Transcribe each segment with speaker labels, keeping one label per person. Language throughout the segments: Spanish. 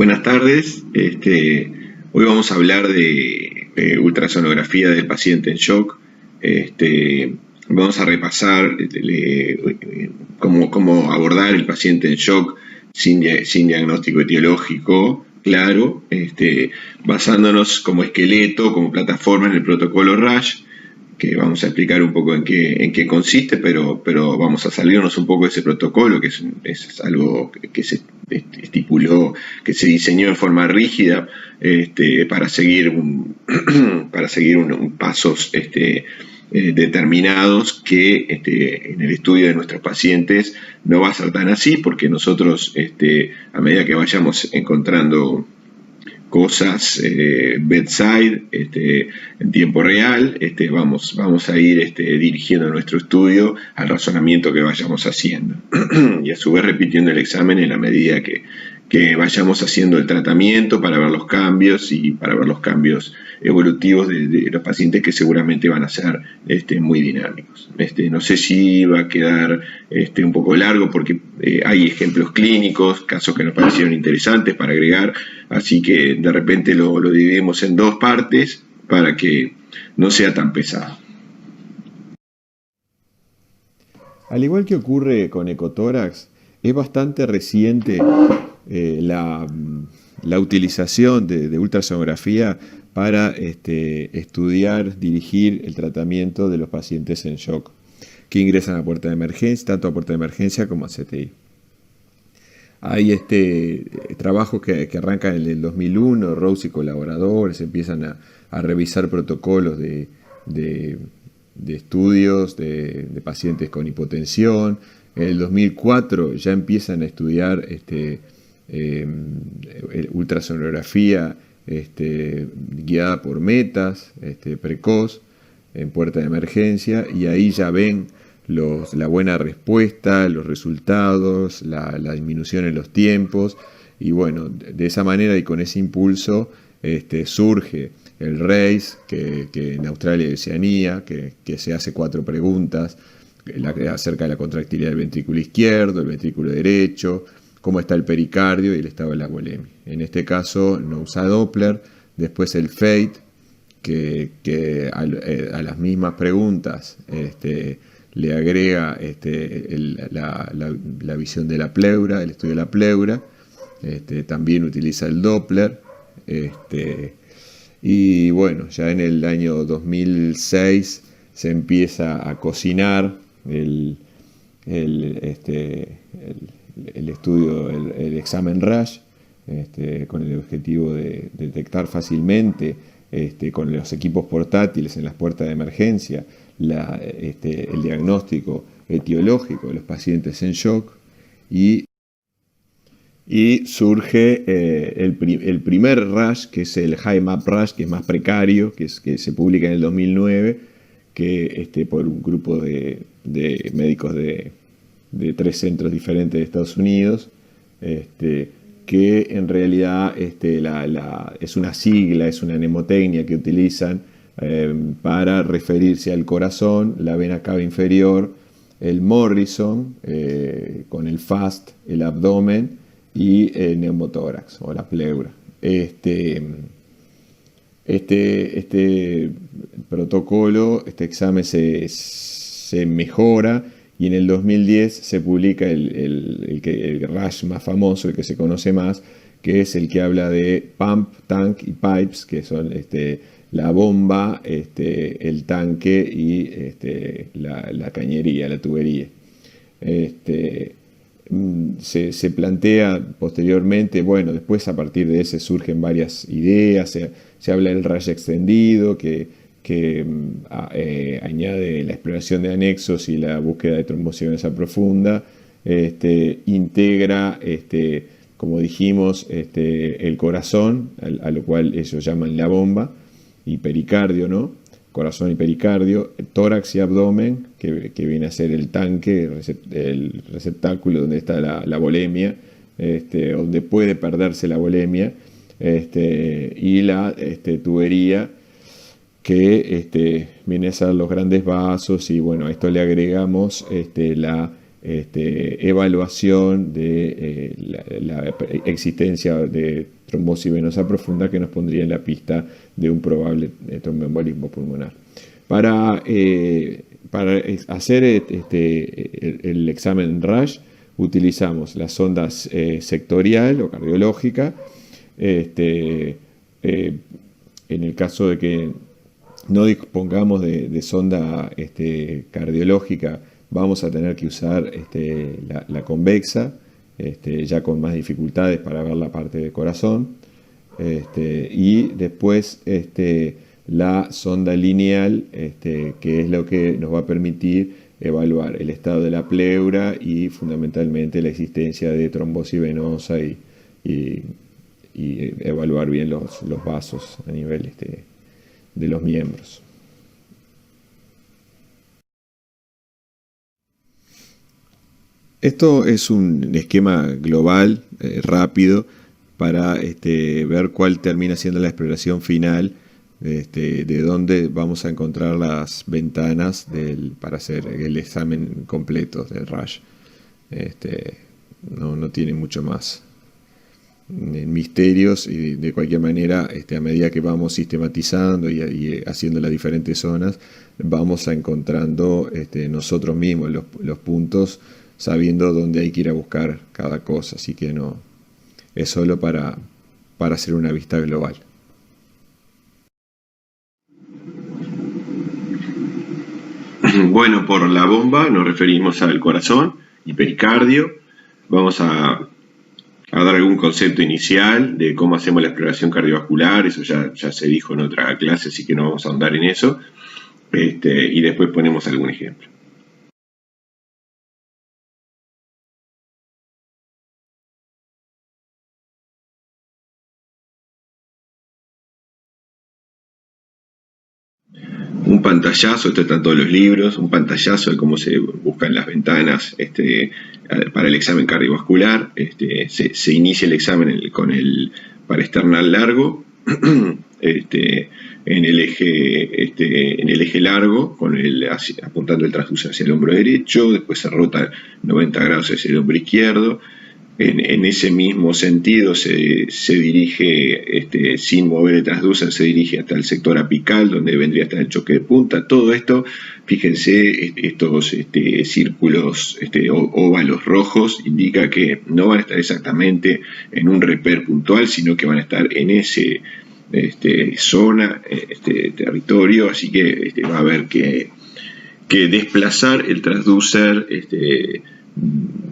Speaker 1: Buenas tardes. Hoy vamos a hablar de ultrasonografía del paciente en shock. Vamos a repasar cómo abordar el paciente en shock sin diagnóstico etiológico claro, basándonos como esqueleto, como plataforma en el protocolo RASH, que vamos a explicar un poco en qué consiste, pero vamos a salirnos un poco de ese protocolo, que es algo que se estipuló, que se diseñó en forma rígida para seguir pasos determinados que en el estudio de nuestros pacientes no va a ser tan así, porque nosotros a medida que vayamos encontrando cosas bedside en tiempo real, vamos a ir dirigiendo nuestro estudio al razonamiento que vayamos haciendo y a su vez repitiendo el examen en la medida que vayamos haciendo el tratamiento para ver los cambios y para ver los cambios evolutivos de los pacientes, que seguramente van a ser muy dinámicos. No sé si va a quedar un poco largo porque hay ejemplos clínicos, casos que nos parecieron interesantes para agregar, así que de repente lo dividimos en dos partes para que no sea tan pesado.
Speaker 2: Al igual que ocurre con ecotórax, es bastante reciente la utilización de ultrasonografía para estudiar, dirigir el tratamiento de los pacientes en shock que ingresan a puerta de emergencia, tanto a puerta de emergencia como a CTI. Hay trabajos que arrancan en el 2001, Rose y colaboradores empiezan a revisar protocolos de estudios de pacientes con hipotensión. En el 2004 ya empiezan a estudiar ultrasonografía guiada por metas, precoz, en puerta de emergencia, y ahí ya ven la buena respuesta, los resultados, la disminución en los tiempos, y bueno, de esa manera y con ese impulso surge el RACE, que en Australia y Oceanía, que se hace 4 preguntas acerca de la contractilidad del ventrículo izquierdo, el ventrículo derecho, cómo está el pericardio y el estado de la volemia. En este caso no usa Doppler. Después el FATE, que a las mismas preguntas le agrega la visión de la pleura, el estudio de la pleura. También utiliza el Doppler. Y bueno, ya en el año 2006 se empieza a cocinar el estudio, el examen RASH, con el objetivo de detectar fácilmente con los equipos portátiles en las puertas de emergencia el diagnóstico etiológico de los pacientes en shock, y surge el primer RASH, que es el HiMAP RASH, que es más precario, que se publica en el 2009, que por un grupo de médicos de 3 centros diferentes de Estados Unidos, que en realidad es una sigla, es una mnemotecnia que utilizan para referirse al corazón, la vena cava inferior, el Morrison, con el FAST, el abdomen, y el neumotórax o la pleura. Este protocolo, este examen se mejora, y en el 2010 se publica el RASH más famoso, el que se conoce más, que es el que habla de pump, tank y pipes, que son la bomba, el tanque y la cañería, la tubería. Se plantea posteriormente, bueno, después a partir de ese surgen varias ideas, se habla del RASH extendido, que añade la exploración de anexos y la búsqueda de trombocitopenia profunda, integra, como dijimos, el corazón, a lo cual ellos llaman la bomba, y pericardio, ¿no? Corazón y pericardio, tórax y abdomen, que viene a ser el tanque, el receptáculo donde está la volemia, donde puede perderse la volemia, y la tubería, que viene a ser los grandes vasos, y bueno, a esto le agregamos evaluación de la existencia de trombosis venosa profunda que nos pondría en la pista de un probable tromboembolismo pulmonar. Para hacer el examen RASH utilizamos la sonda sectorial o cardiológica. En el caso de que no dispongamos de sonda cardiológica, vamos a tener que usar la convexa, ya con más dificultades para ver la parte del corazón. Y después la sonda lineal, que es lo que nos va a permitir evaluar el estado de la pleura y fundamentalmente la existencia de trombosis venosa y evaluar bien los vasos a nivel de los miembros. Esto es un esquema global, rápido, para ver cuál termina siendo la exploración final, de dónde vamos a encontrar las ventanas para hacer el examen completo del RASH. No tiene mucho más misterios, y de cualquier manera, a medida que vamos sistematizando y haciendo las diferentes zonas, vamos a encontrando nosotros mismos los puntos, sabiendo dónde hay que ir a buscar cada cosa. Así que no es solo para hacer una vista global.
Speaker 1: Bueno, por la bomba nos referimos al corazón y pericardio. Vamos a dar algún concepto inicial de cómo hacemos la exploración cardiovascular. Eso ya se dijo en otra clase, así que no vamos a ahondar en eso. Y después ponemos algún ejemplo. Un pantallazo, esto está en todos los libros, un pantallazo de cómo se buscan las ventanas para el examen cardiovascular. Se inicia el examen con el parasternal largo, en el eje largo, apuntando el transductor hacia el hombro derecho. Después se rota 90 grados hacia el hombro izquierdo. En ese mismo sentido se dirige, sin mover el transducer, se dirige hasta el sector apical, donde vendría hasta el choque de punta. Todo esto, fíjense, estos círculos, óvalos rojos, indica que no van a estar exactamente en un reper puntual, sino que van a estar en ese zona, territorio. Así que va a haber que desplazar el transducer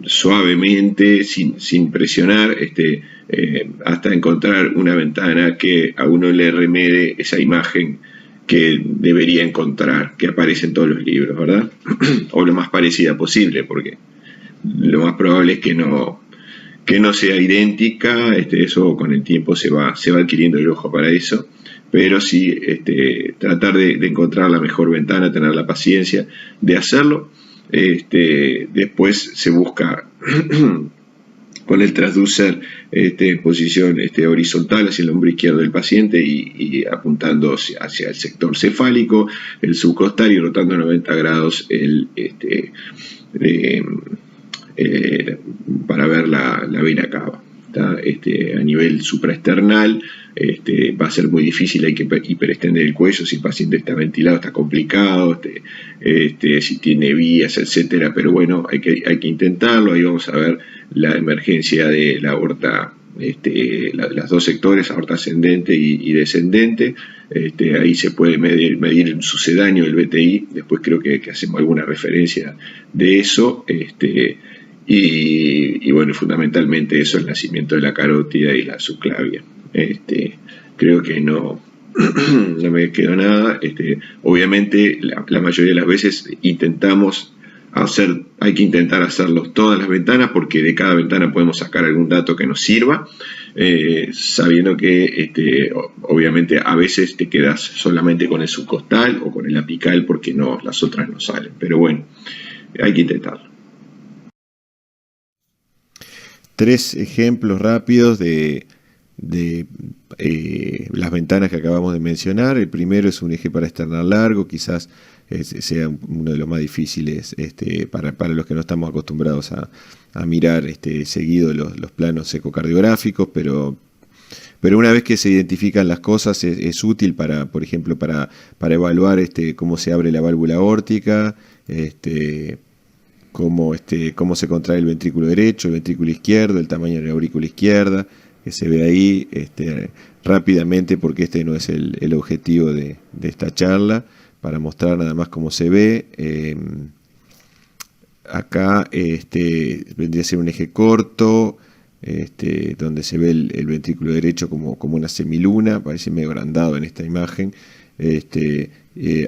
Speaker 1: suavemente, sin presionar, hasta encontrar una ventana que a uno le remede esa imagen que debería encontrar, que aparece en todos los libros, ¿verdad? O lo más parecida posible, porque lo más probable es que no sea idéntica. Eso con el tiempo se va adquiriendo el ojo para eso, pero sí tratar de encontrar la mejor ventana, tener la paciencia de hacerlo. Después se busca con el transducer en posición horizontal hacia el hombro izquierdo del paciente y apuntando hacia el sector cefálico, el subcostal, y rotando 90 grados para ver la vena cava. A nivel supraesternal va a ser muy difícil, hay que hiperextender el cuello. Si el paciente está ventilado está complicado, si tiene vías, etcétera, pero bueno, hay que intentarlo. Ahí vamos a ver la emergencia de la aorta, los dos sectores, aorta ascendente y descendente. Ahí se puede medir el sucedáneo del BTI. Después creo que hacemos alguna referencia de eso. Y bueno, fundamentalmente eso, el nacimiento de la carótida y la subclavia. Creo que no me quedó nada. Obviamente la mayoría de las veces hay que intentar hacerlos todas las ventanas, porque de cada ventana podemos sacar algún dato que nos sirva, sabiendo que obviamente a veces te quedas solamente con el subcostal o con el apical, porque las otras no salen, pero bueno, hay que intentarlo. 3 ejemplos rápidos de
Speaker 2: las ventanas que acabamos de mencionar. El primero es un eje paraesternal largo, quizás sea uno de los más difíciles para los que no estamos acostumbrados a mirar seguido los planos ecocardiográficos, pero una vez que se identifican las cosas es útil por ejemplo, para evaluar cómo se abre la válvula aórtica, cómo se contrae el ventrículo derecho, el ventrículo izquierdo, el tamaño de la aurícula izquierda, que se ve ahí rápidamente, porque este no es el objetivo de esta charla, para mostrar nada más cómo se ve. Acá vendría a ser un eje corto, donde se ve el ventrículo derecho como una semiluna, parece medio agrandado en esta imagen.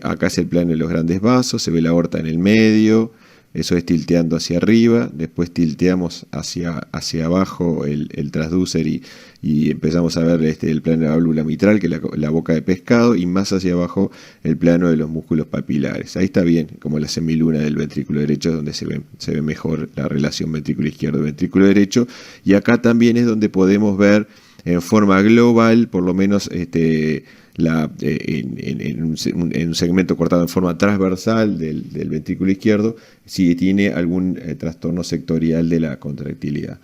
Speaker 2: Acá es el plano de los grandes vasos, se ve la aorta en el medio, eso es tilteando hacia arriba, después tilteamos hacia abajo el transducer y empezamos a ver el plano de la válvula mitral, que es la boca de pescado, y más hacia abajo el plano de los músculos papilares. Ahí está bien, como la semiluna del ventrículo derecho, donde se ve mejor la relación ventrículo izquierdo ventrículo derecho, y acá también es donde podemos ver en forma global, por lo menos en un segmento cortado en forma transversal del ventrículo izquierdo, si tiene algún trastorno sectorial de la contractilidad.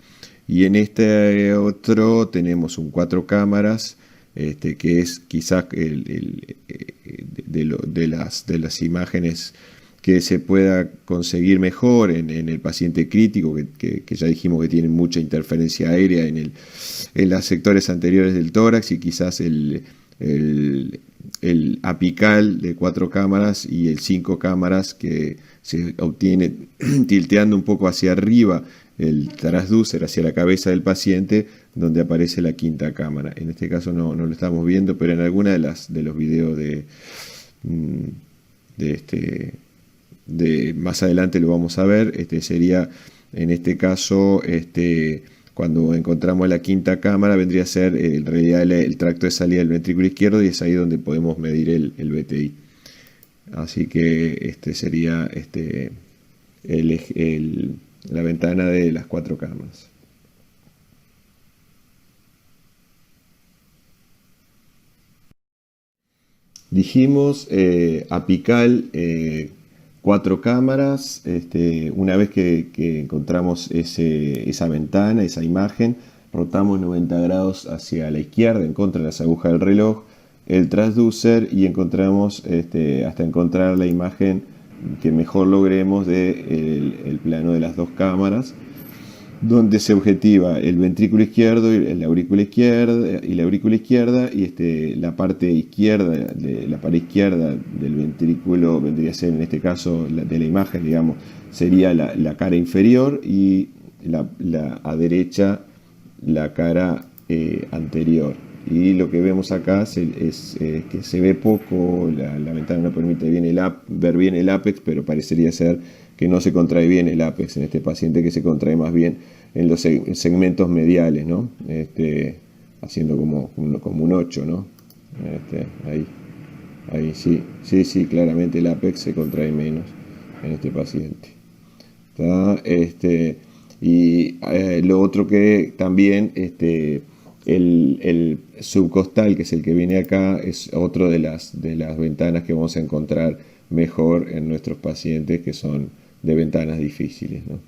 Speaker 2: Y en este otro tenemos un 4 cámaras, que es quizás de las imágenes que se pueda conseguir mejor en el paciente crítico, que ya dijimos que tiene mucha interferencia aérea en los sectores anteriores del tórax, y quizás el apical de 4 cámaras y el 5 cámaras que se obtiene tilteando un poco hacia arriba el transducer hacia la cabeza del paciente, donde aparece la 5ª cámara. En este caso no lo estamos viendo, pero en alguna de los videos de más adelante lo vamos a ver. Sería en este caso cuando encontramos la 5ª cámara, vendría a ser en realidad el tracto de salida del ventrículo izquierdo, y es ahí donde podemos medir el BTI. Así que sería la ventana de las 4 cámaras. Dijimos apical, 4 cámaras. Una vez que encontramos esa ventana, esa imagen, rotamos 90 grados hacia la izquierda en contra de las agujas del reloj, el transducer, y encontramos hasta encontrar la imagen que mejor logremos del plano de las 2 cámaras, donde se objetiva el ventrículo izquierdo y la aurícula izquierda, y la parte izquierda, la pared izquierda del ventrículo vendría a ser, en este caso de la imagen, digamos, sería la cara inferior, y a derecha la cara anterior. Y lo que vemos acá es que se ve poco, la ventana no permite ver bien el ápex, pero parecería ser que no se contrae bien el ápex en este paciente, que se contrae más bien en los segmentos mediales, ¿no? Haciendo como un 8, ¿no? Ahí sí, claramente el ápex se contrae menos en este paciente. ¿Está? Y lo otro que también el subcostal, que es el que viene acá, es otro de las ventanas que vamos a encontrar mejor en nuestros pacientes, que son de ventanas difíciles, ¿no?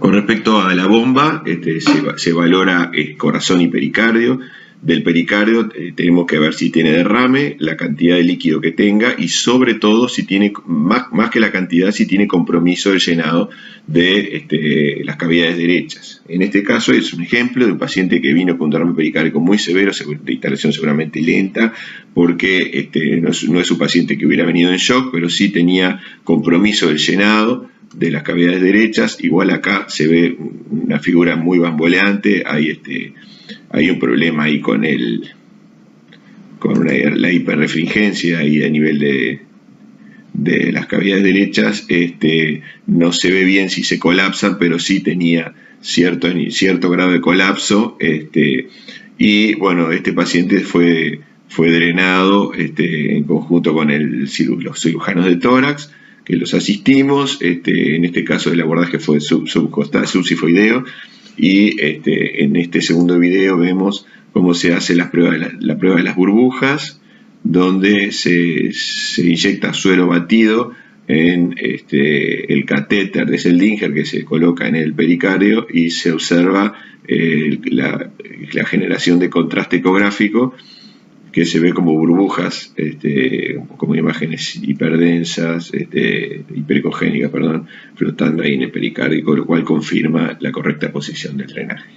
Speaker 1: Con respecto a la bomba, se valora corazón y pericardio. Del pericardio tenemos que ver si tiene derrame, la cantidad de líquido que tenga, y sobre todo si tiene, más que la cantidad, si tiene compromiso de llenado de las cavidades derechas. En este caso es un ejemplo de un paciente que vino con un derrame pericárdico muy severo, de instalación seguramente lenta, porque no es un paciente que hubiera venido en shock, pero sí tenía compromiso del llenado de las cavidades derechas. Igual acá se ve una figura muy bamboleante, hay un problema ahí con la hiperrefringencia y a nivel de las cavidades derechas. No se ve bien si se colapsan, pero sí tenía cierto grado de colapso, y bueno, este paciente fue drenado en conjunto con los cirujanos de tórax, que los asistimos. En este caso el abordaje fue subcostal subsifoideo, y en este segundo video vemos cómo se hace la prueba de las burbujas, donde se inyecta suero batido en el catéter de Seldinger que se coloca en el pericardio, y se observa la generación de contraste ecográfico, que se ve como burbujas, como imágenes hiperdensas, hiperecogénicas, flotando ahí en el pericardio, lo cual confirma la correcta posición del drenaje.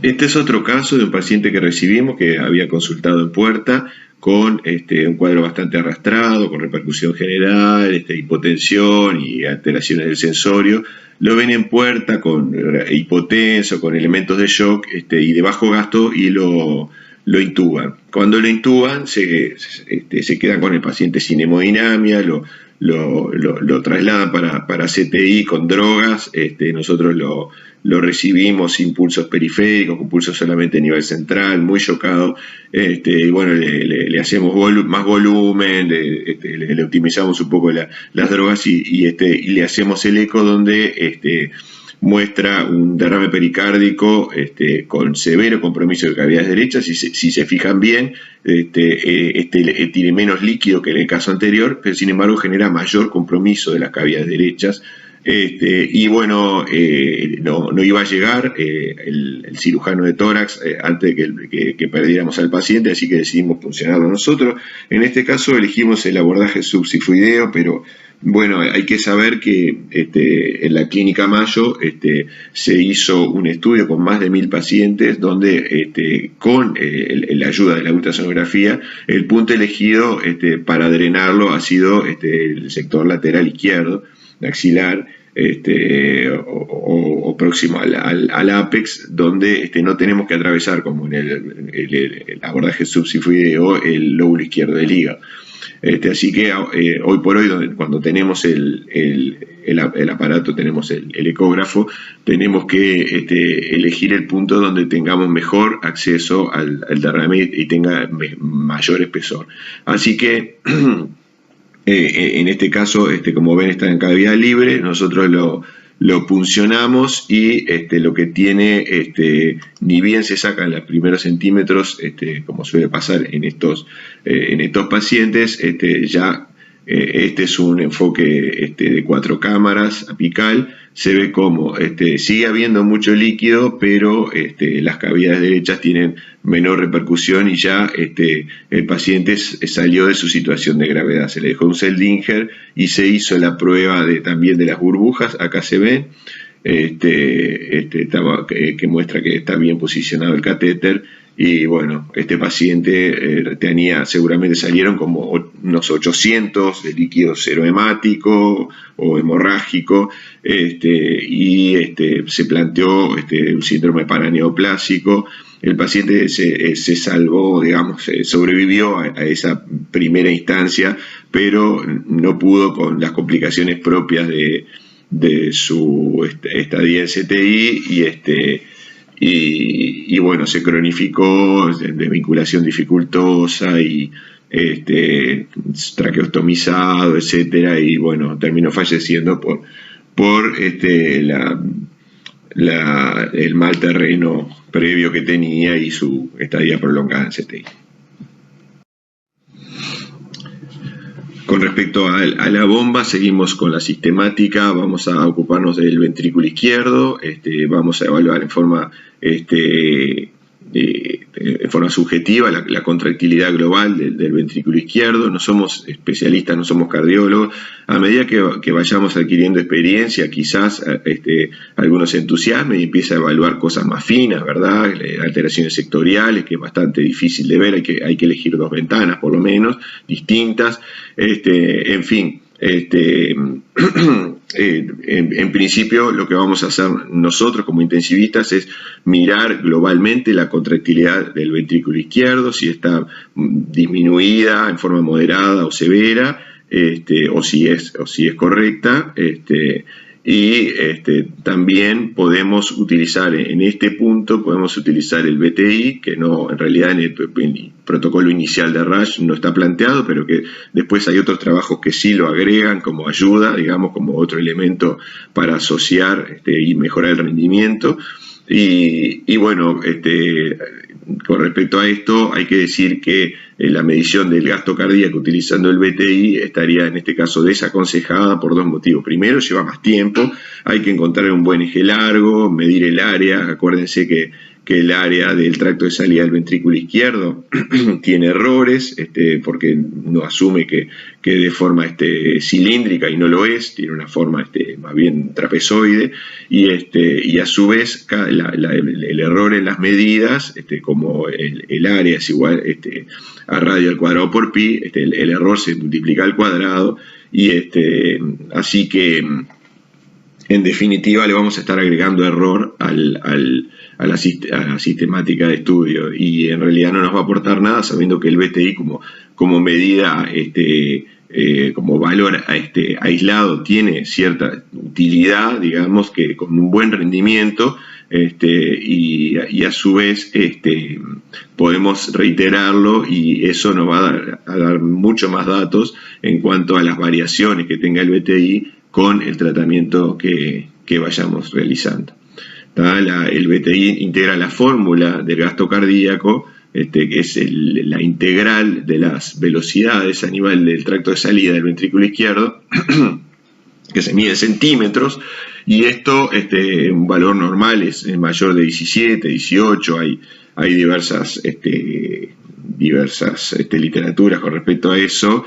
Speaker 1: Este es otro caso de un paciente que recibimos, que había consultado en puerta con un cuadro bastante arrastrado, con repercusión general, hipotensión y alteraciones del sensorio. Lo ven en puerta con hipotenso, con elementos de shock y de bajo gasto, y lo intuban. Cuando lo intuban, se quedan con el paciente sin hemodinamia, lo trasladan para CTI con drogas. Nosotros lo recibimos sin pulsos periféricos, con pulsos solamente a nivel central, muy chocado. Y bueno, le hacemos más volumen, le optimizamos un poco las drogas, y le hacemos el eco, donde muestra un derrame pericárdico con severo compromiso de cavidades derechas. Si se fijan bien, tiene menos líquido que en el caso anterior, pero sin embargo genera mayor compromiso de las cavidades derechas. Y bueno, no iba a llegar el cirujano de tórax antes de que perdiéramos al paciente, así que decidimos funcionarlo nosotros. En este caso elegimos el abordaje subsifoideo, pero bueno, hay que saber que en la clínica Mayo se hizo un estudio con más de 1000 pacientes, donde con la ayuda de la ultrasonografía, el punto elegido para drenarlo ha sido el sector lateral izquierdo, axilar, o próximo al ápex, donde no tenemos que atravesar, como en el abordaje subsifoideo, el lóbulo izquierdo del hígado. Así que hoy por hoy, cuando tenemos el aparato, tenemos el ecógrafo, tenemos que elegir el punto donde tengamos mejor acceso al derrame y tenga mayor espesor. Así que en este caso, como ven, está en cavidad libre. Nosotros lo puncionamos, y lo que tiene, ni bien se sacan los primeros centímetros, como suele pasar en estos pacientes, ya este es un enfoque de 4 cámaras apical. Se ve como sigue habiendo mucho líquido, pero las cavidades derechas tienen menor repercusión, y ya el paciente salió de su situación de gravedad. Se le dejó un Seldinger y se hizo la prueba también de las burbujas. Acá se ven que muestra que está bien posicionado el catéter. Y bueno, este paciente seguramente salieron como unos 800 de líquido serohemático o hemorrágico, y se planteó un síndrome paraneoplásico. El paciente se salvó, digamos, sobrevivió a esa primera instancia, pero no pudo, con las complicaciones propias de su estadía en CTI, y bueno, se cronificó de vinculación dificultosa y traqueostomizado, etcétera, y bueno, terminó falleciendo por el mal terreno previo que tenía y su estadía prolongada en CTI. Con respecto a la bomba, seguimos con la sistemática. Vamos a ocuparnos del ventrículo izquierdo. Vamos a evaluar en forma subjetiva la contractilidad global del ventrículo izquierdo. No somos especialistas, no somos cardiólogos. A medida que vayamos adquiriendo experiencia, quizás algunos se entusiasmen y empieza a evaluar cosas más finas, ¿verdad? Alteraciones sectoriales, que es bastante difícil de ver. Hay que elegir 2 ventanas, por lo menos, distintas. En fin. En principio, lo que vamos a hacer nosotros como intensivistas es mirar globalmente la contractilidad del ventrículo izquierdo, si está disminuida en forma moderada o severa, o si es correcta, y también podemos utilizar en este punto, podemos utilizar el BTI, que no, en realidad en el protocolo inicial de Rush no está planteado, pero que después hay otros trabajos que sí lo agregan como ayuda, digamos, como otro elemento para asociar y mejorar el rendimiento. Y bueno, con respecto a esto hay que decir que la medición del gasto cardíaco utilizando el BTI estaría en este caso desaconsejada por dos motivos. Primero, lleva más tiempo, hay que encontrar un buen eje largo, medir el área. Acuérdense que el área del tracto de salida del ventrículo izquierdo tiene errores, porque uno asume que de forma cilíndrica y no lo es, tiene una forma más bien trapezoide, y a su vez el error en las medidas, como el área es igual a radio al cuadrado por pi, el error se multiplica al cuadrado, y así que en definitiva le vamos a estar agregando error a la sistemática de estudio, y en realidad no nos va a aportar nada, sabiendo que el BTI como medida, como valor aislado, tiene cierta utilidad, digamos, que con un buen rendimiento, y a su vez podemos reiterarlo, y eso nos va a dar mucho más datos en cuanto a las variaciones que tenga el BTI con el tratamiento que vayamos realizando. El BTI integra la fórmula del gasto cardíaco, que es la integral de las velocidades a nivel del tracto de salida del ventrículo izquierdo, que se mide en centímetros, y esto, un valor normal es mayor de 17, 18, hay diversas literaturas con respecto a eso,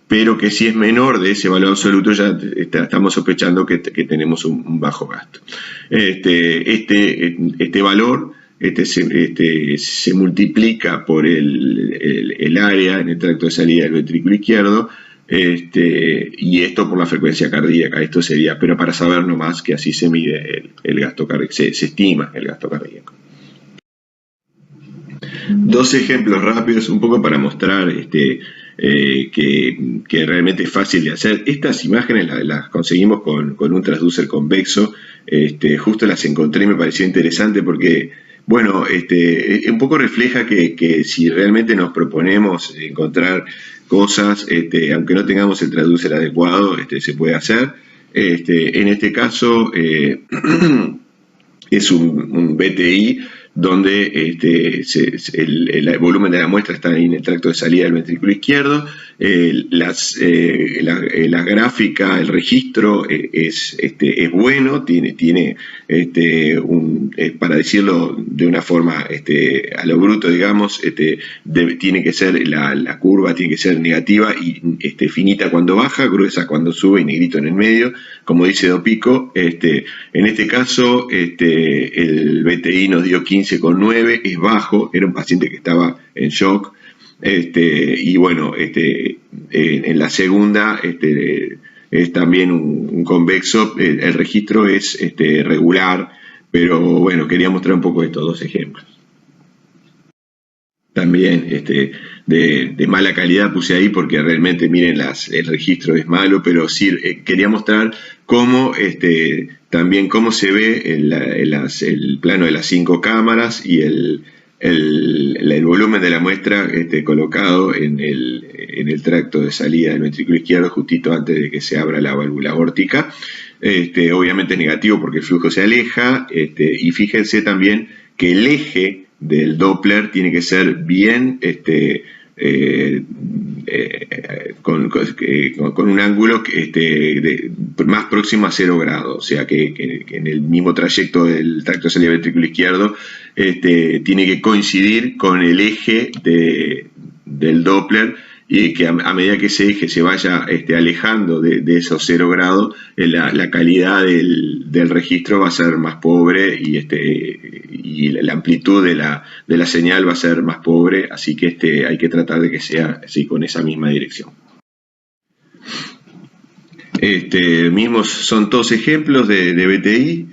Speaker 1: pero que si es menor de ese valor absoluto ya estamos sospechando que tenemos un bajo gasto. Este valor se multiplica por el área en el tracto de salida del ventrículo izquierdo, y esto por la frecuencia cardíaca. Esto sería, pero para saber nomás que así se mide el gasto cardíaco, se estima el gasto cardíaco. Dos ejemplos rápidos, un poco para mostrar que realmente es fácil de hacer. Estas imágenes las conseguimos con un transducer convexo. Justo las encontré y me pareció interesante porque, bueno, un poco refleja que si realmente nos proponemos encontrar cosas, aunque no tengamos el transducer adecuado, se puede hacer. En este caso es un BTI donde el volumen de la muestra está en el tracto de salida del ventrículo izquierdo. La gráfica, el registro es bueno, tiene para decirlo de una forma a lo bruto, digamos, tiene que ser la curva tiene que ser negativa y finita cuando baja, gruesa cuando sube y negrito en el medio, como dice Dopico. En este caso el BTI nos dio 15,9, es bajo, era un paciente que estaba en shock, y bueno, en la segunda es también un convexo, el registro es regular, pero bueno, quería mostrar un poco estos dos ejemplos. También de mala calidad puse ahí porque realmente, miren, el registro es malo, pero sí quería mostrar cómo también cómo se ve el plano de las 5 cámaras y el volumen de la muestra colocado en el tracto de salida del ventrículo izquierdo justito antes de que se abra la válvula aórtica. Obviamente es negativo porque el flujo se aleja, y fíjense también que el eje del Doppler tiene que ser bien con un ángulo más próximo a 0 grados, o sea que en el mismo trayecto del tracto de salida del ventrículo izquierdo tiene que coincidir con el eje del Doppler, y que a medida que ese eje se vaya alejando de esos 0 grados, la calidad del registro va a ser más pobre, y la amplitud de la señal va a ser más pobre, así que hay que tratar de que sea así, con esa misma dirección. Mismos son todos ejemplos de BTI.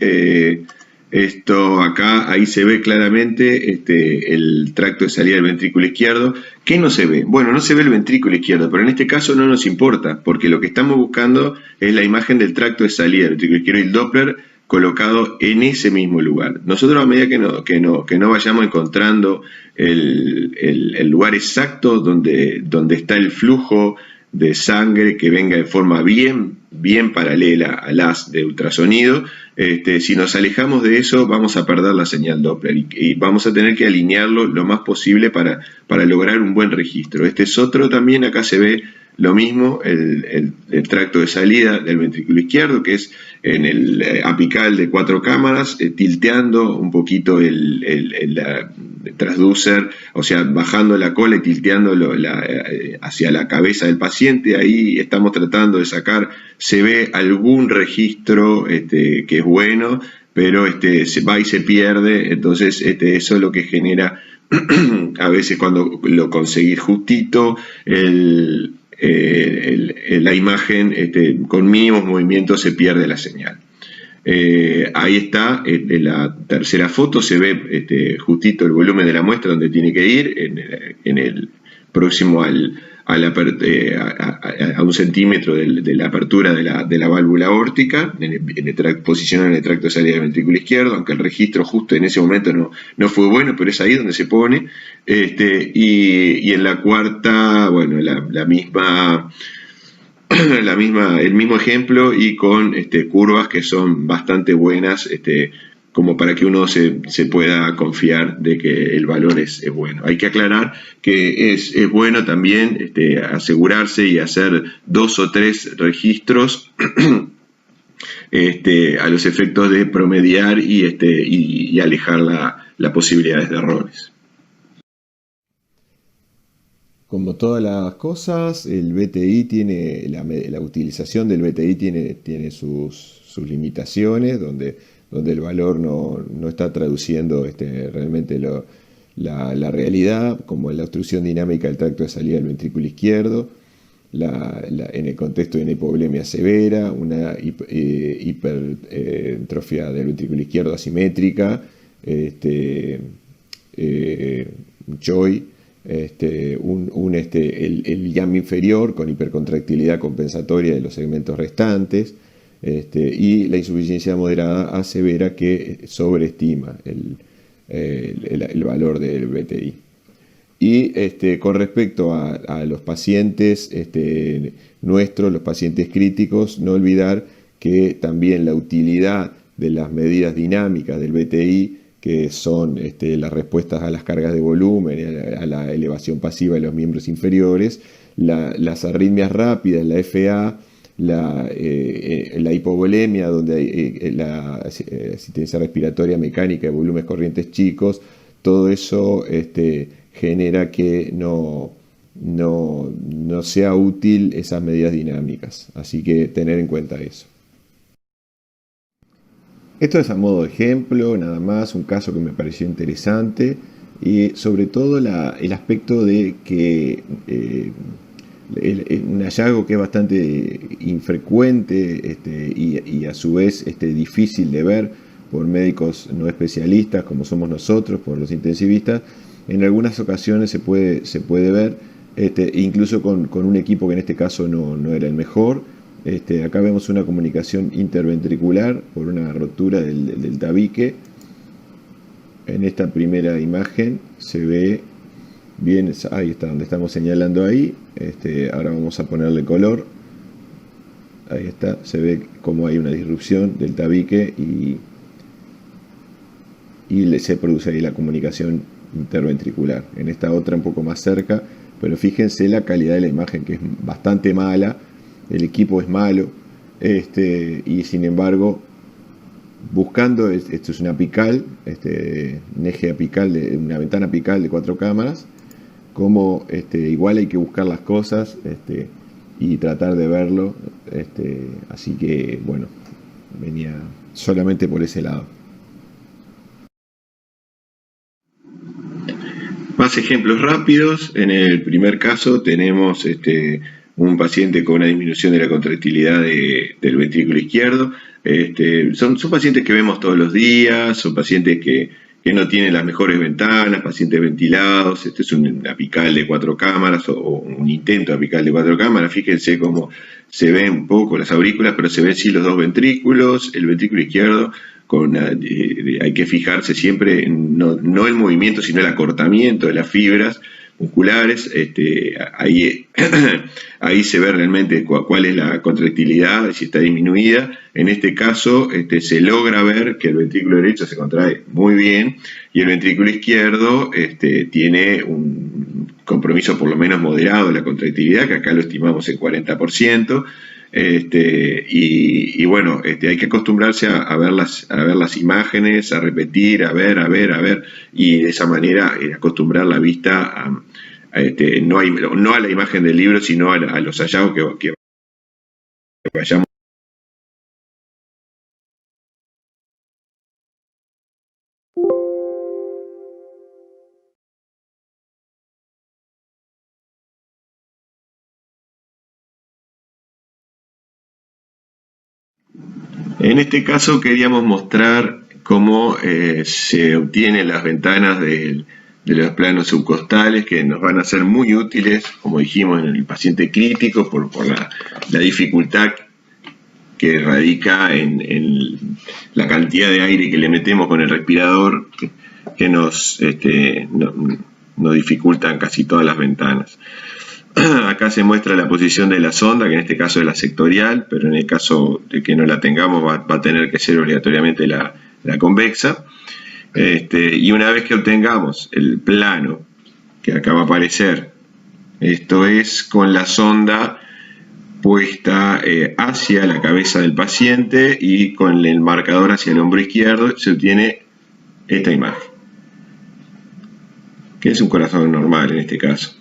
Speaker 1: Esto acá, ahí se ve claramente el tracto de salida del ventrículo izquierdo. ¿Qué no se ve? Bueno, no se ve el ventrículo izquierdo, pero en este caso no nos importa, porque lo que estamos buscando es la imagen del tracto de salida del ventrículo izquierdo y el Doppler colocado en ese mismo lugar. Nosotros, a medida que no vayamos encontrando el lugar exacto donde está el flujo de sangre que venga de forma bien paralela al haz de ultrasonido, si nos alejamos de eso vamos a perder la señal Doppler y vamos a tener que alinearlo lo más posible para lograr un buen registro. Este es otro también, acá se ve lo mismo, el tracto de salida del ventrículo izquierdo, que es en el apical de 4 cámaras, tilteando un poquito el transducer, o sea, bajando la cola y tilteando hacia la cabeza del paciente. Ahí estamos tratando de sacar, se ve algún registro que es bueno, pero se va y se pierde. Entonces eso es lo que genera a veces cuando lo conseguís justito la imagen, con mínimos movimientos se pierde la señal. Ahí está, en la tercera foto se ve justito el volumen de la muestra donde tiene que ir, en el próximo a 1 centímetro de la apertura de la válvula aórtica, posicionado en el tracto de salida del ventrículo izquierdo, aunque el registro justo en ese momento no fue bueno, pero es ahí donde se pone. Y en la cuarta, bueno, el mismo ejemplo y con curvas que son bastante buenas, como para que uno se pueda confiar de que el valor es bueno. Hay que aclarar que es bueno también asegurarse y hacer 2 o 3 registros a los efectos de promediar y alejar las posibilidades de errores.
Speaker 2: Como todas las cosas, el BTI tiene, la utilización del BTI tiene sus limitaciones, donde el valor no está traduciendo realmente la realidad, como la obstrucción dinámica del tracto de salida del ventrículo izquierdo, en el contexto de una hipovolemia severa, una hipertrofia del ventrículo izquierdo asimétrica, CHOI, el YAM inferior con hipercontractilidad compensatoria de los segmentos restantes, y la insuficiencia moderada a severa que sobreestima el valor del BTI. Y con respecto a los pacientes nuestros, los pacientes críticos, no olvidar que también la utilidad de las medidas dinámicas del BTI, que son las respuestas a las cargas de volumen, a la elevación pasiva de los miembros inferiores, las arritmias rápidas, la FA, la hipovolemia, donde hay la asistencia respiratoria mecánica de volúmenes corrientes chicos, todo eso genera que no sea útil esas medidas dinámicas. Así que tener en cuenta eso. Esto es a modo de ejemplo, nada más, un caso que me pareció interesante y sobre todo el aspecto de que un hallazgo que es bastante infrecuente y a su vez difícil de ver por médicos no especialistas como somos nosotros, por los intensivistas, en algunas ocasiones se puede ver, incluso con un equipo que en este caso no era el mejor. Acá vemos una comunicación interventricular por una rotura del tabique. En esta primera imagen se ve bien, ahí está donde estamos señalando ahí. Ahora vamos a ponerle color. Ahí está, se ve como hay una disrupción del tabique y se produce ahí la comunicación interventricular. En esta otra un poco más cerca, pero fíjense la calidad de la imagen, que es bastante mala. El equipo es malo, y sin embargo, buscando, esto es una apical, un eje apical, una ventana apical de 4 cámaras, como igual hay que buscar las cosas y tratar de verlo, así que bueno, venía solamente por ese lado. Más ejemplos rápidos. En el primer caso tenemos
Speaker 1: un paciente con una disminución de la contractilidad del ventrículo izquierdo. Son pacientes que vemos todos los días, son pacientes que no tienen las mejores ventanas, pacientes ventilados. Este es un apical de 4 cámaras o un intento de apical de 4 cámaras. Fíjense cómo se ven un poco las aurículas, pero se ven sí los dos ventrículos. El ventrículo izquierdo, hay que fijarse siempre no el movimiento, sino el acortamiento de las fibras musculares. Ahí se ve realmente cuál es la contractilidad, si está disminuida. En este caso se logra ver que el ventrículo derecho se contrae muy bien y el ventrículo izquierdo tiene un compromiso por lo menos moderado de la contractilidad, que acá lo estimamos en 40%. Y bueno, hay que acostumbrarse a ver las imágenes, a repetir, a ver, y de esa manera acostumbrar la vista no a la imagen del libro, sino a los hallazgos que vayamos. En este caso queríamos mostrar cómo se obtienen las ventanas de los planos subcostales, que nos van a ser muy útiles, como dijimos, en el paciente crítico, por la dificultad que radica en la cantidad de aire que le metemos con el respirador, que nos dificultan casi todas las ventanas. Acá se muestra la posición de la sonda, que en este caso es la sectorial, pero en el caso de que no la tengamos va a tener que ser obligatoriamente la convexa. Y una vez que obtengamos el plano, que acá va a aparecer, esto es con la sonda puesta hacia la cabeza del paciente y con el marcador hacia el hombro izquierdo, se obtiene esta imagen, que es un corazón normal en este caso,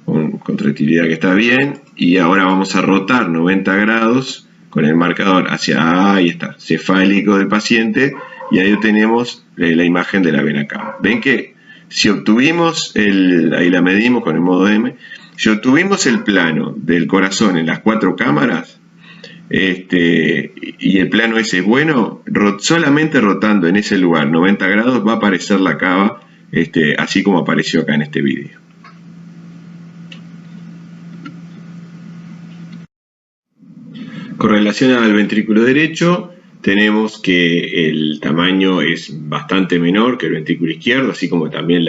Speaker 1: con contractilidad que está bien. Y ahora vamos a rotar 90 grados con el marcador hacia, ahí está, cefálico del paciente, y ahí obtenemos la imagen de la vena cava. Ven que si obtuvimos, ahí la medimos con el modo M, si obtuvimos el plano del corazón en las 4 cámaras, y el plano ese es bueno, solamente rotando en ese lugar 90 grados va a aparecer la cava, así como apareció acá en este vídeo. Con relación al ventrículo derecho, tenemos que el tamaño es bastante menor que el ventrículo izquierdo, así como también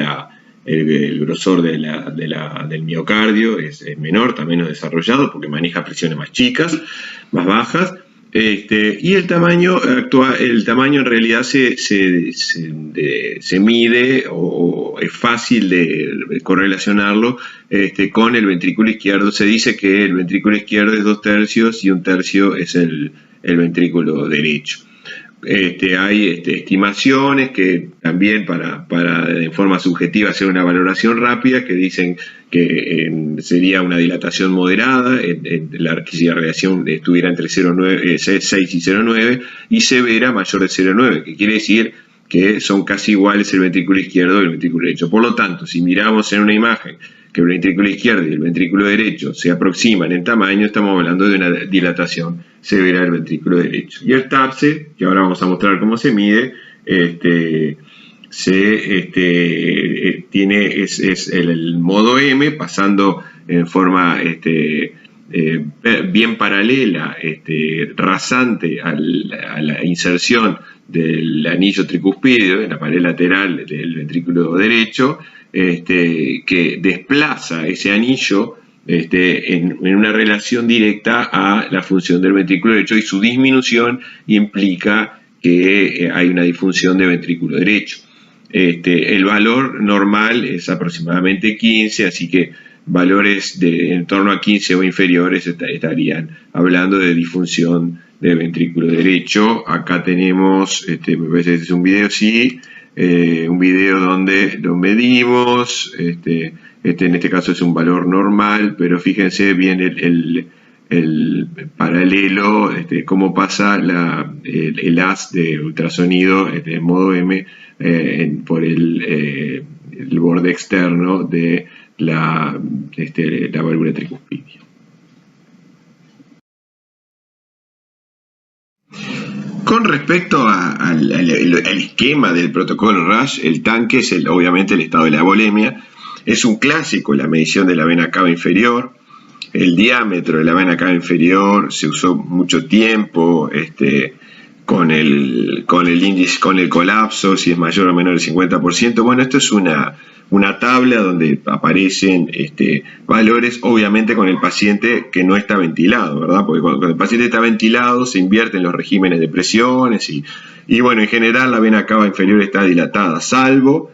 Speaker 1: el grosor del miocardio es menor, también es desarrollado porque maneja presiones más chicas, más bajas. Y el tamaño en realidad se mide o es fácil de correlacionarlo con el ventrículo izquierdo. Se dice que el ventrículo izquierdo es 2/3 y 1/3 es el ventrículo derecho. Hay estimaciones que también para de forma subjetiva hacer una valoración rápida, que dicen que sería una dilatación moderada, si la radiación estuviera entre 6 y 0,9 y severa mayor de 0,9, que quiere decir que son casi iguales el ventrículo izquierdo y el ventrículo derecho. Por lo tanto, si miramos en una imagen que el ventrículo izquierdo y el ventrículo derecho se aproximan en tamaño, estamos hablando de una dilatación severa del ventrículo derecho. Y el TAPSE, que ahora vamos a mostrar cómo se mide, es el modo M, pasando en forma bien paralela, rasante a la inserción del anillo tricuspídeo en la pared lateral del ventrículo derecho, que desplaza ese anillo en una relación directa a la función del ventrículo derecho, y su disminución implica que hay una disfunción de ventrículo derecho. El valor normal es aproximadamente 15, así que valores en torno a 15 o inferiores estarían hablando de disfunción de ventrículo derecho. Acá tenemos, me parece que este es un video, sí, un video donde lo medimos. En este caso es un valor normal, pero fíjense bien el paralelo, cómo pasa el haz de ultrasonido en modo M por el borde externo de la válvula tricuspidia. Con respecto al esquema del protocolo Rush, el tanque es obviamente el estado de la volemia. Es un clásico la medición de la vena cava inferior. El diámetro de la vena cava inferior se usó mucho tiempo con el índice, con el colapso, si es mayor o menor del 50%. Bueno, esto es una tabla donde aparecen valores, obviamente con el paciente que no está ventilado, ¿verdad? Porque cuando el paciente está ventilado se invierten los regímenes de presiones y bueno, en general la vena cava inferior está dilatada, salvo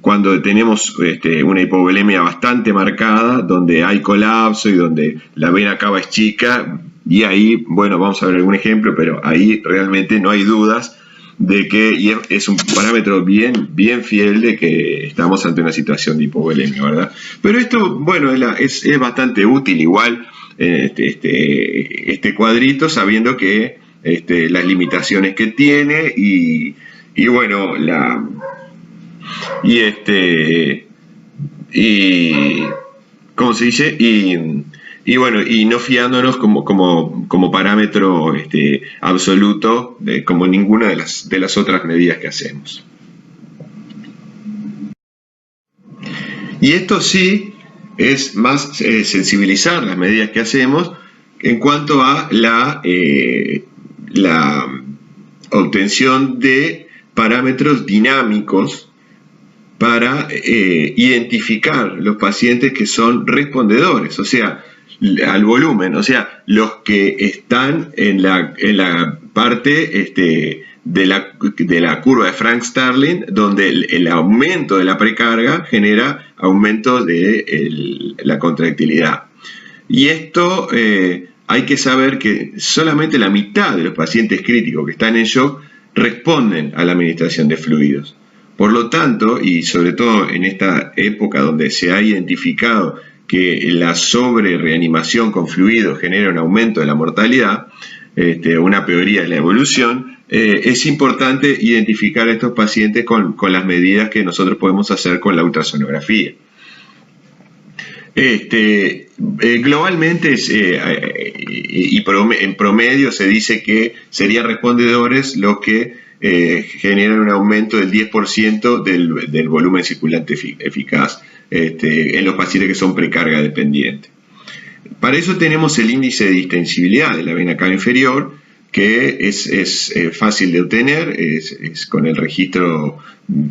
Speaker 1: cuando tenemos una hipovolemia bastante marcada, donde hay colapso y donde la vena cava es chica, y ahí, bueno, vamos a ver algún ejemplo, pero ahí realmente no hay dudas de que, y es un parámetro bien fiel de que estamos ante una situación de hipovolemia, ¿verdad? Pero esto, bueno, es bastante útil igual este cuadrito, sabiendo que las limitaciones que tiene y bueno, ¿cómo se dice? Y bueno, y no fiándonos como parámetro absoluto como ninguna de las otras medidas que hacemos. Y esto sí es más sensibilizar las medidas que hacemos en cuanto a la obtención de parámetros dinámicos para identificar los pacientes que son respondedores, o sea, al volumen, o sea, los que están en la parte de la curva de Frank-Starling, donde el aumento de la precarga genera aumento de la contractilidad. Y esto hay que saber que solamente la mitad de los pacientes críticos que están en shock responden a la administración de fluidos. Por lo tanto, y sobre todo en esta época donde se ha identificado que la sobrereanimación con fluidos genera un aumento de la mortalidad, una peoría de la evolución, es importante identificar a estos pacientes con las medidas que nosotros podemos hacer con la ultrasonografía. Globalmente en promedio se dice que serían respondedores los que generan un aumento del 10% del volumen circulante eficaz en los pacientes que son precarga dependientes. Para eso tenemos el índice de distensibilidad de la vena cava inferior, que es fácil de obtener, es con el registro,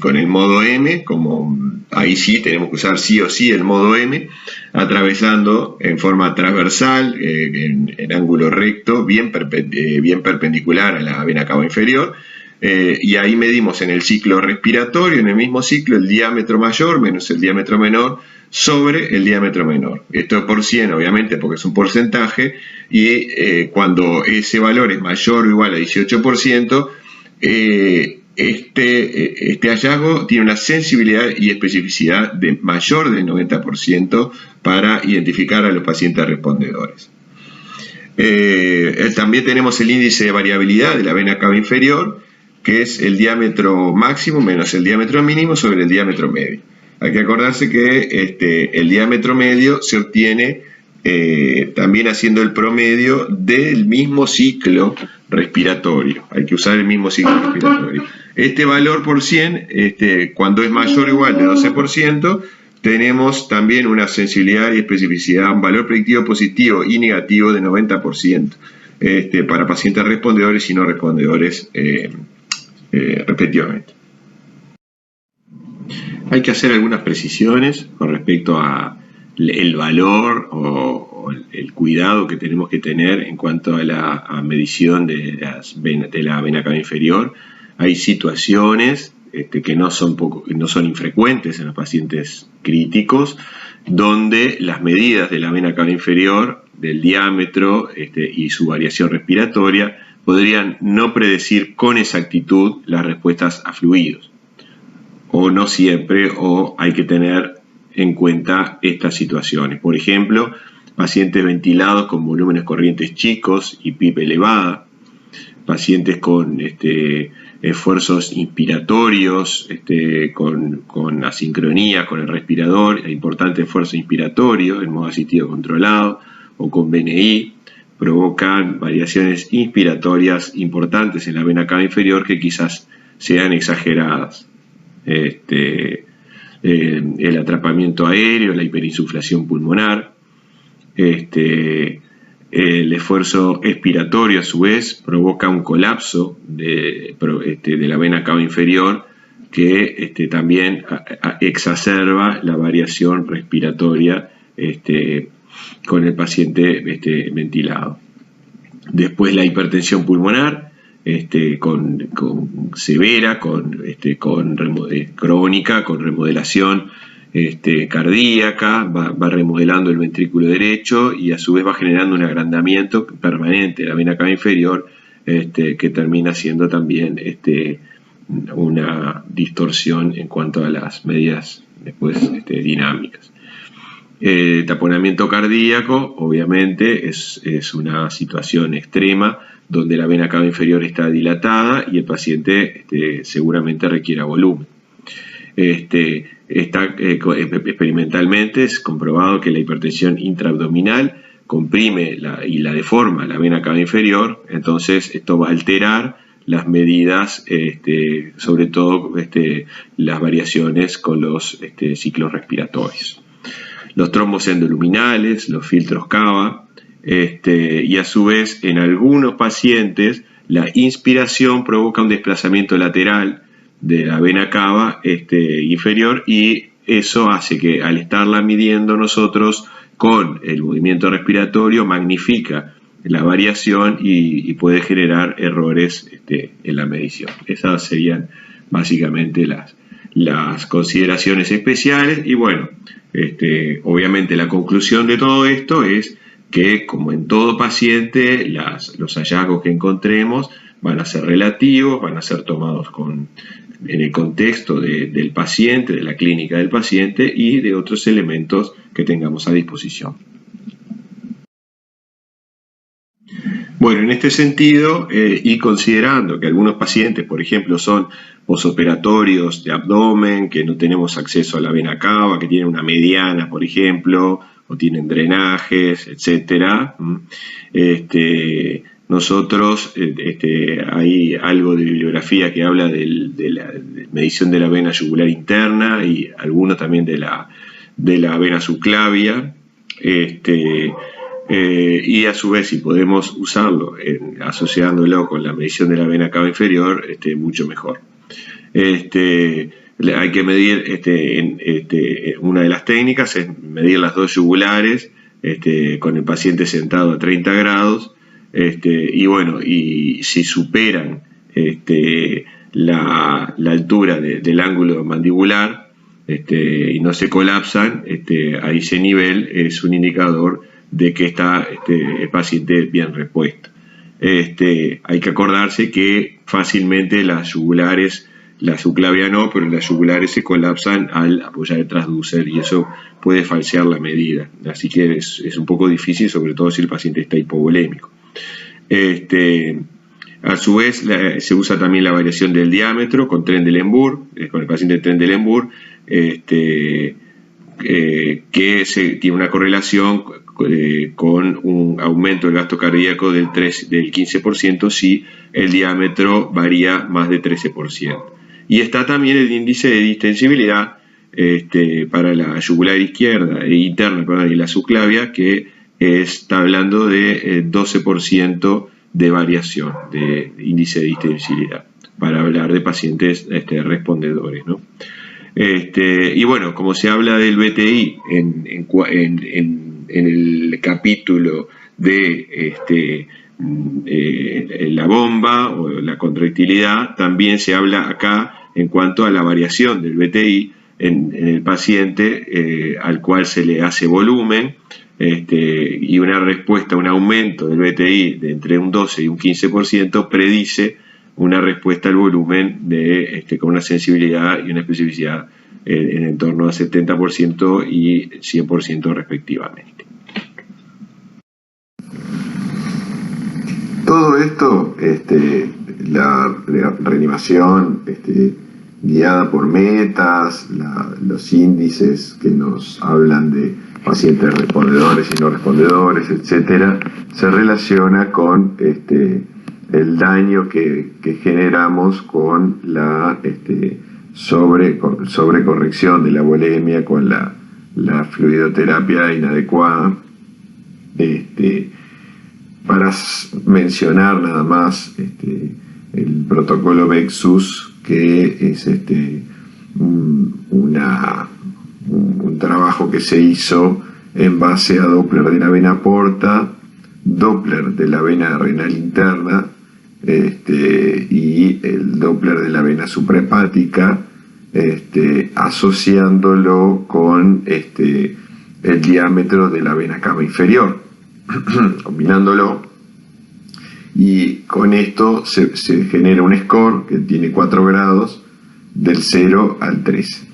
Speaker 1: con el modo M, como ahí sí tenemos que usar sí o sí el modo M, atravesando en forma transversal, en ángulo recto, bien perpendicular a la vena cava inferior, y ahí medimos en el ciclo respiratorio, en el mismo ciclo, el diámetro mayor menos el diámetro menor sobre el diámetro menor. Esto es por 100, obviamente, porque es un porcentaje, y cuando ese valor es mayor o igual a 18%, este hallazgo tiene una sensibilidad y especificidad de mayor del 90% para identificar a los pacientes respondedores. También tenemos el índice de variabilidad de la vena cava inferior, que es el diámetro máximo menos el diámetro mínimo sobre el diámetro medio. Hay que acordarse que el diámetro medio se obtiene también haciendo el promedio del mismo ciclo respiratorio. Hay que usar el mismo ciclo respiratorio. Este valor por 100, cuando es mayor o igual de 12%, tenemos también una sensibilidad y especificidad, un valor predictivo positivo y negativo de 90% para pacientes respondedores y no respondedores respectivamente. Hay que hacer algunas precisiones con respecto a el valor o el cuidado que tenemos que tener en cuanto a la medición de la vena cava inferior. Hay situaciones que no son infrecuentes en los pacientes críticos, donde las medidas de la vena cava inferior, del diámetro y su variación respiratoria, podrían no predecir con exactitud las respuestas a fluidos. O no siempre, o hay que tener en cuenta estas situaciones. Por ejemplo, pacientes ventilados con volúmenes corrientes chicos y PIP elevada, pacientes con esfuerzos inspiratorios, con asincronía con el respirador, importante esfuerzo inspiratorio en modo asistido controlado, o con BNI, provocan variaciones inspiratorias importantes en la vena cava inferior que quizás sean exageradas. El atrapamiento aéreo, la hiperinsuflación pulmonar, el esfuerzo expiratorio a su vez provoca un colapso de la vena cava inferior que también exacerba la variación respiratoria con el paciente ventilado. Después la hipertensión pulmonar severa, crónica, con remodelación cardíaca, va remodelando el ventrículo derecho y a su vez va generando un agrandamiento permanente de la vena cava inferior que termina siendo también una distorsión en cuanto a las medidas después dinámicas. Taponamiento cardíaco, obviamente, es una situación extrema donde la vena cava inferior está dilatada y el paciente seguramente requiera volumen. Experimentalmente es comprobado que la hipertensión intraabdominal comprime y la deforma la vena cava inferior, entonces esto va a alterar las medidas, sobre todo las variaciones con los ciclos respiratorios. Los trombos endoluminales, los filtros cava, y a su vez en algunos pacientes la inspiración provoca un desplazamiento lateral de la vena cava inferior y eso hace que al estarla midiendo nosotros con el movimiento respiratorio magnifica la variación y puede generar errores en la medición. Esas serían básicamente las consideraciones especiales y bueno, obviamente la conclusión de todo esto es que como en todo paciente los hallazgos que encontremos van a ser relativos, van a ser tomados en el contexto del paciente, de la clínica del paciente y de otros elementos que tengamos a disposición. Bueno, en este sentido, y considerando que algunos pacientes, por ejemplo, son posoperatorios de abdomen, que no tenemos acceso a la vena cava, que tienen una mediana, por ejemplo, o tienen drenajes, etc. Nosotros, hay algo de bibliografía que habla de la medición de la vena yugular interna y algunos también de la vena subclavia. Y a su vez, si podemos usarlo asociándolo con la medición de la vena cava inferior, mucho mejor. Hay que medir, una de las técnicas es medir las dos yugulares con el paciente sentado a 30 grados, y bueno, y si superan la altura del ángulo mandibular y no se colapsan, a ese nivel es un indicador de que está el paciente bien repuesto. Hay que acordarse que fácilmente las yugulares, la subclavia no, pero las yugulares se colapsan al apoyar el transducer y eso puede falsear la medida. Así que es un poco difícil, sobre todo si el paciente está hipovolémico. A su vez, se usa también la variación del diámetro con Trendelenburg, con el paciente Trendelenburg, que tiene una correlación con un aumento del gasto cardíaco del 15% si el diámetro varía más de 13%. Y está también el índice de distensibilidad para la yugular izquierda interna y la subclavia, que está hablando de 12% de variación de índice de distensibilidad, para hablar de pacientes respondedores, ¿no? Y bueno, como se habla del BTI en el capítulo de la bomba o la contractilidad, también se habla acá en cuanto a la variación del BTI en el paciente al cual se le hace volumen, y una respuesta, un aumento del BTI de entre un 12 y un 15% predice una respuesta al volumen con una sensibilidad y una especificidad en torno a 70% y 100% respectivamente. Todo esto, la reanimación guiada por metas, los índices que nos hablan de pacientes respondedores y no respondedores, etcétera, se relaciona con el daño que generamos con la sobrecorrección de la volemia, con la fluidoterapia inadecuada. Para mencionar nada más el protocolo VEXUS, que es un trabajo que se hizo en base a Doppler de la vena porta, Doppler de la vena renal interna y el Doppler de la vena suprahepática, asociándolo con el diámetro de la vena cava inferior, combinándolo, y con esto se genera un score que tiene 4 grados del 0 al 13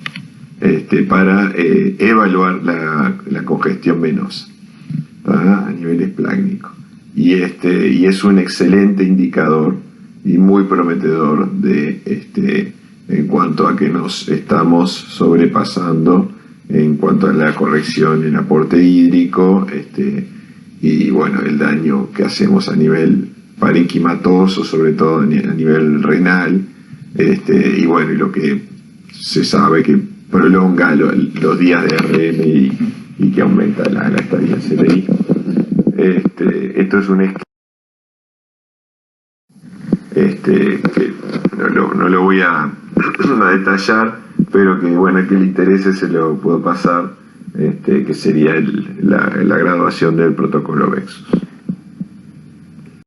Speaker 1: para evaluar la congestión venosa a nivel esplácnico, y es un excelente indicador y muy prometedor en cuanto a que nos estamos sobrepasando en cuanto a la corrección en aporte hídrico, y bueno, el daño que hacemos a nivel parenquimatoso, sobre todo a nivel renal, y bueno, y lo que se sabe que prolonga los días de RM y que aumenta la estadía CDI. Esto es un que no lo voy a detallar, pero que bueno, que le interese se lo puedo pasar, que sería la graduación del protocolo VEXUS.